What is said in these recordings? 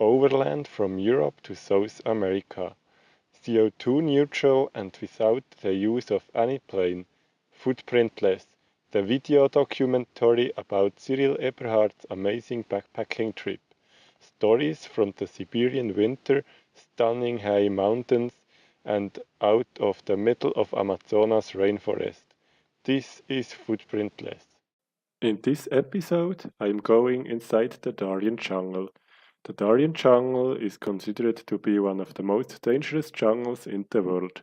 overland from Europe to South America, CO2 neutral and without the use of any plane. Footprintless, the video documentary about Cyril Eberhard's amazing backpacking trip. Stories from the Siberian winter, stunning high mountains, and out of the middle of Amazonas rainforest. This is Footprintless. In this episode, I'm going inside the Darien jungle. The Darien jungle is considered to be one of the most dangerous jungles in the world.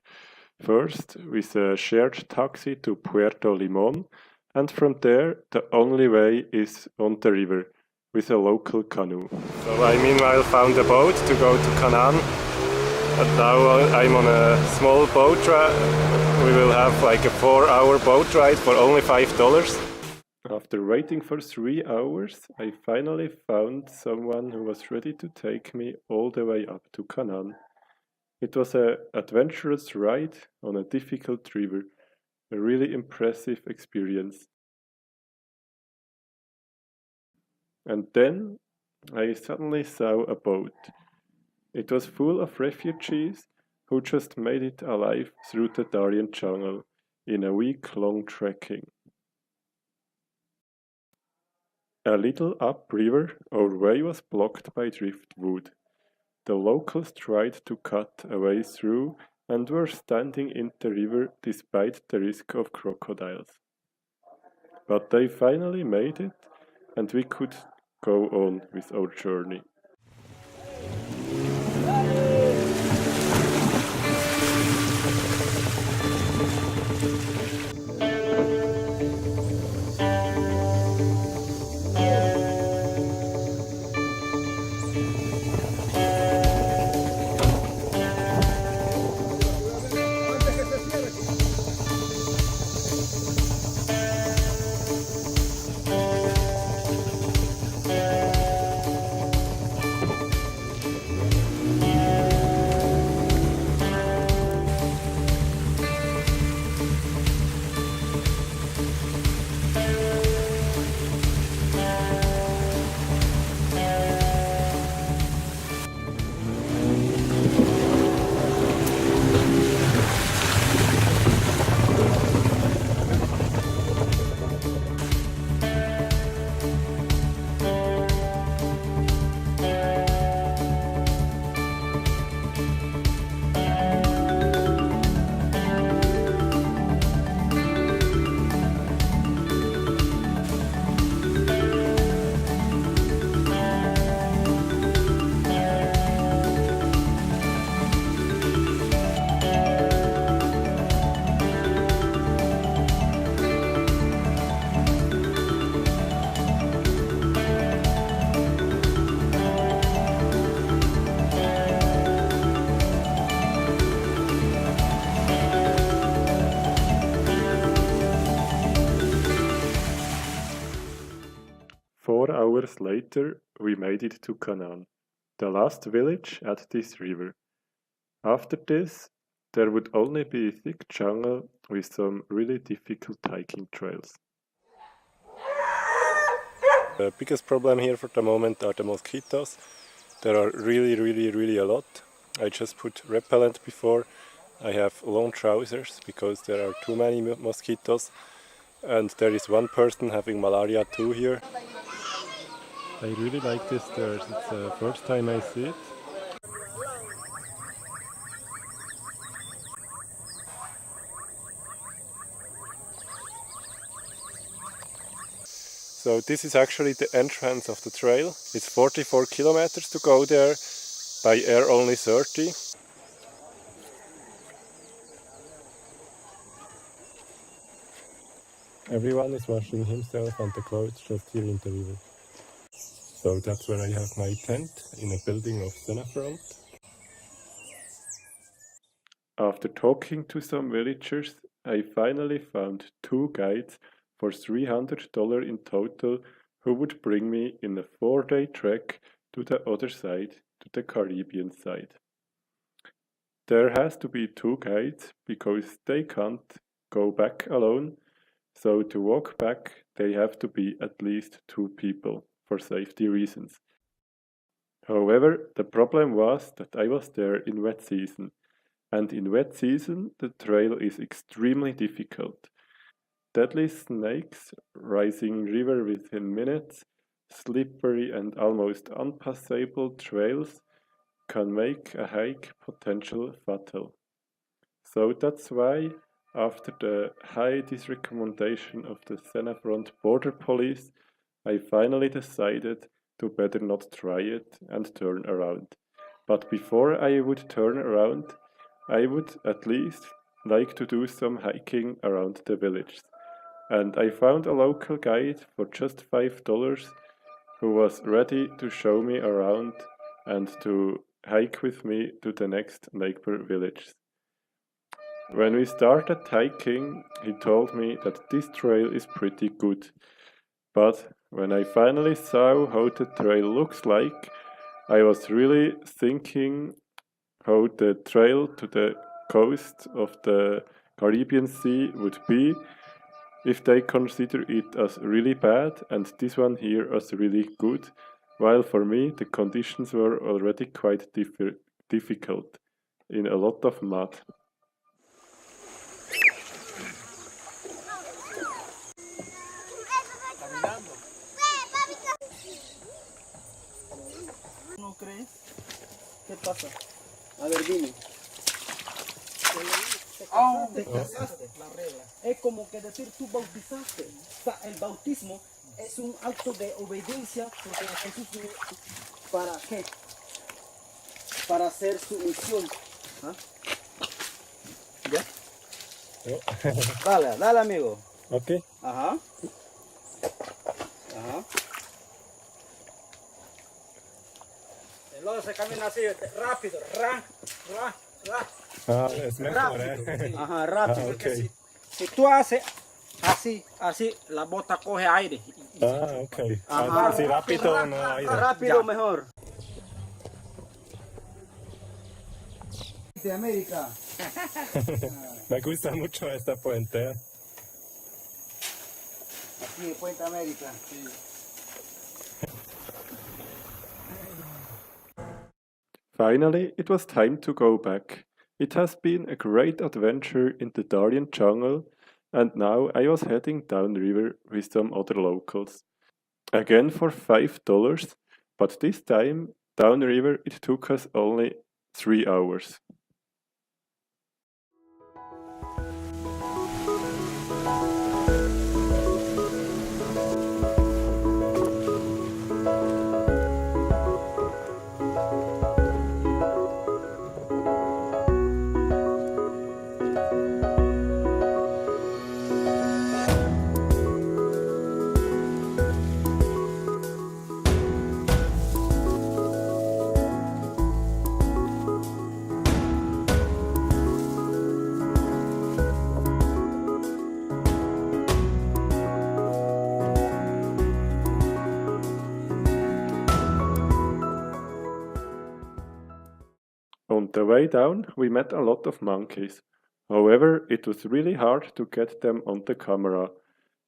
First, with a shared taxi to Puerto Limon, and from there, the only way is on the river, with a local canoe. So I meanwhile found a boat to go to Canan, and now I'm on a small boat ride. We will have like a 4-hour boat ride for only $5. After waiting for 3 hours, I finally found someone who was ready to take me all the way up to Canan. It was an adventurous ride on a difficult river, a really impressive experience. And then I suddenly saw a boat. It was full of refugees who just made it alive through the Darien jungle in a week-long trekking. A little upriver, our way was blocked by driftwood. The locals tried to cut a way through and were standing in the river despite the risk of crocodiles. But they finally made it, and we could go on with our journey. Four hours later, we made it to Canan, the last village at this river. After this, there would only be thick jungle with some really difficult hiking trails. The biggest problem here for the moment are the mosquitoes. There are really a lot. I just put repellent before. I have long trousers because there are too many mosquitoes. And there is one person having malaria too here. I really like this stairs. It's the first time I see it. So this is actually the entrance of the trail. It's 44 kilometers to go there, by air only 30. Everyone is washing himself and the clothes just here in the river. So that's where I have my tent, in a building of Senafront. After talking to some villagers, I finally found 2 guides for $300 in total who would bring me in a 4-day trek to the other side, to the Caribbean side. There has to be 2 guides because they can't go back alone, so to walk back they have to be at least 2 people for safety reasons. However, the problem was that I was there in wet season, and in wet season the trail is extremely difficult. Deadly snakes, rising river within minutes, slippery and almost unpassable trails can make a hike potential fatal. So that's why, after the high disrecommendation of the Senafront border police, I finally decided to better not try it and turn around. But before I would turn around, I would at least like to do some hiking around the village. And I found a local guide for just $5 who was ready to show me around and to hike with me to the next neighbor village. When we started hiking, he told me that this trail is pretty good, but when I finally saw how the trail looks like, I was really thinking how the trail to the coast of the Caribbean Sea would be if they consider it as really bad and this one here as really good, while for me the conditions were already quite difficult in a lot of mud. ¿No crees? ¿Qué pasa? A ver, dime. Te casaste, la regla. Es como que decir tú bautizaste. O sea, el bautismo es un acto de obediencia porque Jesús ¿para qué? Para hacer su misión. ¿Ah? ¿Ya? Dale, dale amigo. Ok. Ajá. Ajá. Luego se camina así, rápido, ra. Ah, es mejor, Rápido. Ajá, rápido. Ah, ok. Si tú haces así, la bota coge aire. Ah, ok. Ajá. Así rápido no hay. Rápido mejor. De América. Me gusta mucho esta puente. Aquí, Puente América. Sí. Finally, it was time to go back. It has been a great adventure in the Darien jungle, and now I was heading downriver with some other locals. Again for $5, but this time downriver it took us only 3 hours. On the way down, we met a lot of monkeys. However, it was really hard to get them on the camera.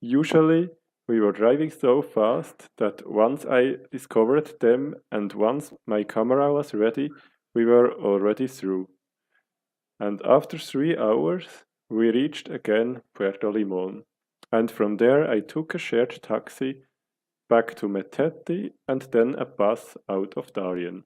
Usually, we were driving so fast that once I discovered them and once my camera was ready, we were already through. And after 3 hours, we reached again Puerto Limon. And from there, I took a shared taxi back to Meteti and then a bus out of Darien.